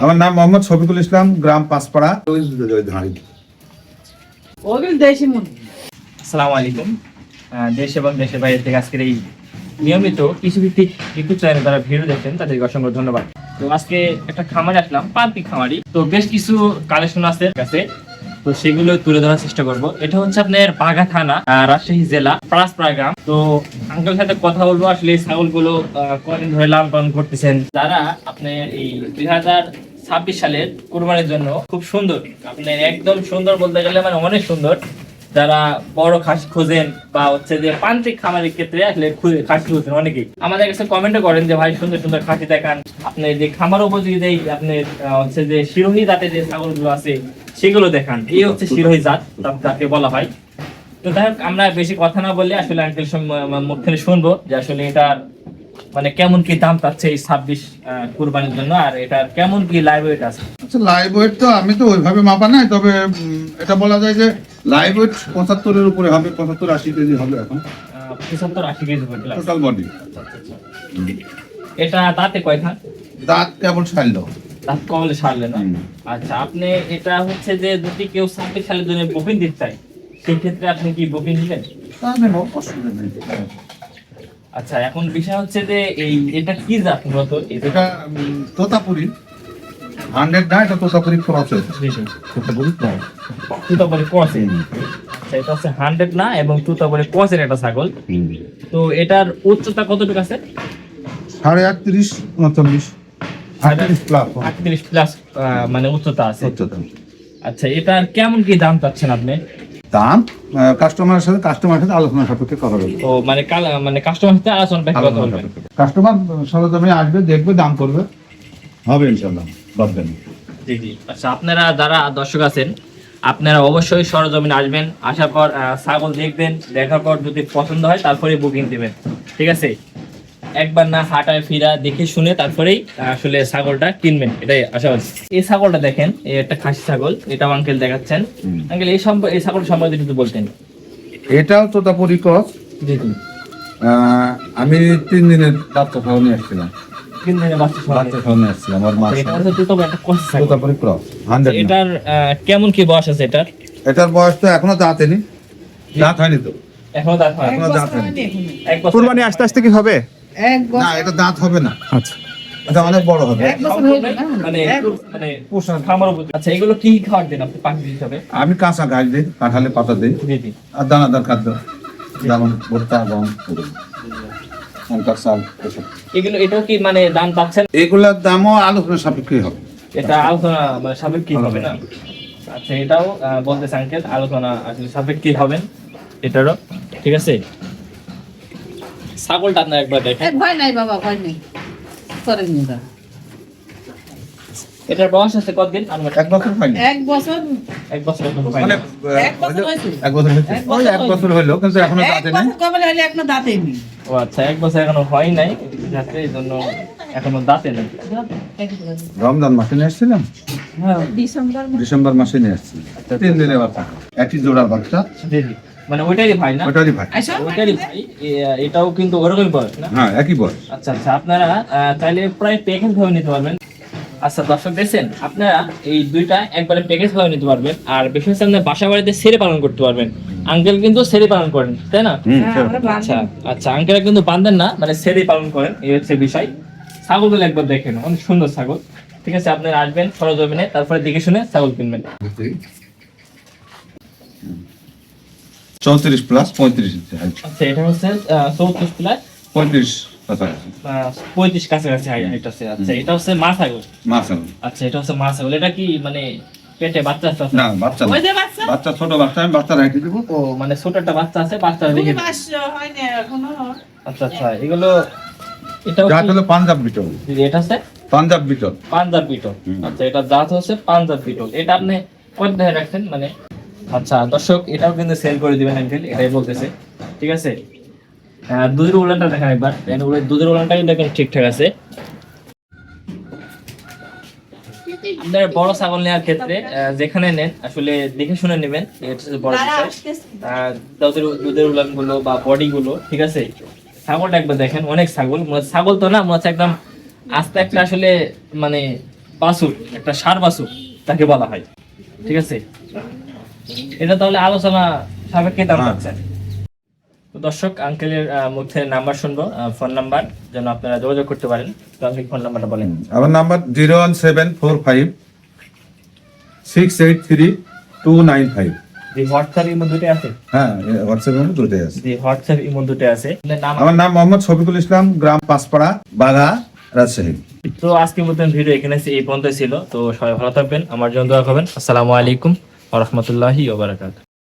আমার নাম মোহাম্মদ শফিকুল ইসলাম, গ্রাম পাঁচপাড়া। আসসালামু আলাইকুম। দেশ এবং দেশের বাইরে থেকে আজকের এই নিয়মিত কৃষিভিত্তিক ইউটিউব চ্যানেলে যারা ভিডিও দেখছেন তাদেরকে অসংখ্য ধন্যবাদ। তো আজকে একটা খামারে আসলাম, প্রান্তিক খামারি। তো বেশ কিছু কালেকশন আছে কাছে, তো সেগুলো তুলে ধরার চেষ্টা করব। এটা হচ্ছে আপনার বাঘা থানা, রাজশাহী জেলা, পাঁচপাড়া গ্রাম। তো আঙ্কেলের সাথে কথা বলবো আসলে এই ছাগলগুলো কদিন ধরে লালন পালন করতেছেন, যারা আপনার এই 2026 সালের কুরবানির জন্য খুব সুন্দর, আপনার একদম সুন্দর বলতে গেলে মানে অনেক সুন্দর। যারা বড় খাসি খোঁজেন বা হচ্ছে যে প্রান্তিক খামারের ক্ষেত্রে আসলে খাসি খোঁজেন অনেকেই, আমাদের কাছে কমেন্টও করেন যে ভাই সুন্দর সুন্দর খাসি দেখান। আপনি যে খামার উপযোগী যে আপনি হচ্ছে যে শিরোহী জাতের যে ছাগলগুলো আছে সেগুলো দেখান। এই হচ্ছে শিরোহী জাত যাকে বলা হয়। তো যাই হোক, আমরা বেশি কথা না বললে আসলে আঙ্কেল মুখ থেকে শুনবো যে আসলে এটার মানে কেমন কি দাম পাচ্ছে এই 26 কুরবানির জন্য, আর এটার কেমন কি লাইভ ওয়েট আছে। আচ্ছা, লাইভ ওয়েট তো আমি তো ওইভাবে মাপা নাই, তবে এটা বলা যায় যে লাইভ ওয়েট 75-এর উপরে হবে, 75-80 কেজি হবে এখন। 75-80 কেজি টোটাল বডি। এটা দাঁতে কয়টা? দাঁত কেবল ছাড়লো, দাঁত কমলে ছাড়লে না। আচ্ছা, আপনি এটা হচ্ছে যে যদি কেউ 26 সালের জন্য বুকিং দিতে চায় সেই ক্ষেত্রে আপনি কি বুকিং দিবেন? অসুবিধা নেই। আচ্ছা, এখন বিষয় হচ্ছে যে এই এটা কি জাত মূলত? এটা তোতাপুরি 100 না, এটা তোতাপুরি ক্রস হয়েছে। তুতাপুরি ক্রস। আচ্ছা, এটা হচ্ছে 100 না এবং তুতাপুরি ক্রসের একটা ছাগল। তো এটার উচ্চতা কতটুকু আছে? 38, 39, 38 প্লাস মানে উচ্চতা আছে। আচ্ছা, এটার কেমন কি দাম চাচ্ছেন আপনি? দাম কাস্টমারের সাথে আলোচনা সাপেক্ষে করা যাবে। ও মানে কাস্টমার সাথে আলোচনা করতে হবে। কাস্টমার সরজমে আসবে, দেখবে, দাম করবে, হবে ইনশাআল্লাহ, ভাববেন। জি জি। আচ্ছা, আপনারা যারা দর্শক আছেন আপনারা অবশ্যই সরজমিনে আসবেন, আসার পর ছাগল দেখবেন, দেখার পর যদি পছন্দ হয় তারপরে বুকিং দিবেন, ঠিক আছে? একবার না হাঁটায় ফিরা দেখে শুনে তারপরেই আসলে ছাগলটা কিনবেন, এটাই আশা করছি। এই ছাগলটা দেখেন, এই একটা খাসি ছাগল, এটাও আঙ্কেল দেখাচ্ছেন। আঙ্কেল এই ছাগল সম্পর্কে একটু বলতেন। এটাও তোতাপুরি ক্রস। জি জি। আমি 3 দিনের বাচ্চা খাওয়ানো আসছিলাম। 3 দিনের বাচ্চা খাওয়ানো আসছিলাম আমার মা। এটা হচ্ছে তোতাপুরি ক্রস 100। এটার কেমন কি বয়স আছে এটার? এটার বয়স তো এখনো দাঁত হয়নি, দাঁত হয়নি তো এখনো দাঁত হয়? এখনো দাঁত হয়নি। এক বছর কুরবানি আসতে আসতে কি হবে? না, এটা দাঁত হবে না। আচ্ছা, এটা অনেক বড় হবে। মানে খামার উপযোগী। আচ্ছা, এগুলো কি খাবার দেন আপনি পাখি হিসাবে? আমি কাঁচা ঘাস দিই, কাঁঠালে পাতা দিই, জি জি। আর দানাদার খাদ্য যেমন ভুট্টা, গম, লঙ্কার চাল, এসব। এটাও কি মানে দাম পাচ্ছেন? এগুলোর দামও আলোচনা সাপেক্ষে হবে। এটা আলোচনা মানে সাপেক্ষে হবে না? আচ্ছা, এটাও বলতেছে আঙ্কেল আলোচনা আসলে সাপেক্ষে হবেন এটারও, ঠিক আছে? ছাগলটা আপনার একবার দেখেন। ভয় নাই বাবা, ভয় নেই, করেন না। এটার বয়স আছে কতদিন? 1 বছর হয়নি। 1 বছর 1 বছর এখন হয় মানে না। 1 বছর হয়েছে। 1 বছর হয়েছে। ওই 1 বছর হইলো, কিন্তু এখনো দাঁতে নেই। 1 বছর কবে হলে এখনো দাঁতেই নেই। ও আচ্ছা, 1 বছর এখনো হয় নাই, ঠিক আছে, এই জন্য এখনো দাঁতে নেই। রমজান মাসে নিয়ে এসেছিলাম, হ্যাঁ, ডিসেম্বর মাসে নিয়ে এসেছি। 3 দিনের বাচ্চা, একই জোড়ার বাচ্চা। জি জি। মানে ওইটারই ভাই না? ওটারই ভাই। আচ্ছা, ওইটারই ভাই। এটাও কিন্তু ওরকমই বয়স না? হ্যাঁ, একই বয়স। আচ্ছা আচ্ছা, আপনারা তাহলে প্রায় প্যাকেজ ভাবে নিতে পারবেন। আচ্ছা দর্শক দেখছেন, আপনারা এই দুইটা একবারে প্যাকেজ ভাবে নিতে পারবেন। আর বেশি হচ্ছে আপনার বাসা বাড়িতে ছেড়ে পালন করতে পারবেন। আঙ্কেল কিন্তু ছেড়ে পালন করেন, তাই না? আচ্ছা আচ্ছা, আঙ্কেল কিন্তু বাঁধেন না, মানে ছেড়ে পালন করেন, এই হচ্ছে বিষয়। ছাগলগুলো একবার দেখেন, অনেক সুন্দর ছাগল, ঠিক আছে? আপনারা আসবেন সরজমিনে, তারপরে দেখে শুনে ছাগল কিনবেন। 34 প্লাস 35 ইঞ্চি হাইট। আচ্ছা, এটা হচ্ছে 34 প্লাস 35 কাছাকাছি 35 কাছাকাছি হাইট আছে। আচ্ছা, এটা হচ্ছে মা ছাগল। মাছ আছে। আচ্ছা, এটা হচ্ছে মা ছাগল। এটা কি মানে পেটে বাচ্চা আছে? না, বাচ্চা না। ওই যে বাচ্চা, বাচ্চা, ছোট বাচ্চা, আমি বাচ্চা রেখে দেবো। ও মানে ছোট একটা বাচ্চা আছে, বাচ্চা 2 দেখে। মাস হয়নি এখনো। আচ্ছা আচ্ছা, এগুলো এটাও জাত হলো পাঞ্জাব বিটল। এটা আছে পাঞ্জাব বিটল। পাঞ্জাব বিটল। আচ্ছা, এটা জাত হচ্ছে পাঞ্জাব বিটল। এটা আপনি কত ধরে রাখছেন মানে? আচ্ছা দর্শক, এটাও কিন্তু সেল করে দিবেন আঙ্কেল, এটাই বলতেছে, ঠিক আছে? দুধের উলানটা দেখেন একবার, দুধের উলানটা কিন্তু দেখেন ঠিকঠাক আছে। আপনার বড় ছাগল নেওয়ার ক্ষেত্রে যেখানে নেন আসলে দেখে শুনে নেবেন, এটা হচ্ছে বড় বিষয়। দুধের উলান গুলো বা বডি গুলো, ঠিক আছে? ছাগলটা একবার দেখেন, অনেক ছাগল তো না মনে হচ্ছে একদম আস্তে একটা আসলে মানে বাছুর, একটা ষাঁড় বাছুর তাকে বলা হয়। ঠিক আছে, এটা তাহলে আলোচনা সাপেক্ষে দাম পাচ্ছেন। তো দর্শক, আঙ্কেলের মুখে নাম্বার শুনবো, ফোন নাম্বার যেন আপনারা যোগাযোগ করতে পারেন। তো আঙ্কেল ফোন নাম্বারটা বলেন। আমার নাম্বার 01745683295। জি, হোয়াটসঅ্যাপ ইমো দুটোই আছে। হ্যাঁ, হোয়াটসঅ্যাপ এর দুটোই আছে। জি, হোয়াটসঅ্যাপ ইমো দুটোই আছে। আপনার নাম? আমার নাম মোহাম্মদ শফিকুল ইসলাম, গ্রাম পাঁচপাড়া, বাঘা, রাজশাহী। তো আজকের মতন ভিডিও এখানে এই পর্যন্ত ছিল। তো সবাই ভালো থাকবেন, আমার জন্য দোয়া করবেন। আসসালামু আলাইকুম ওয়া রাহমাতুল্লাহি ওয়া বারাকাতুহু।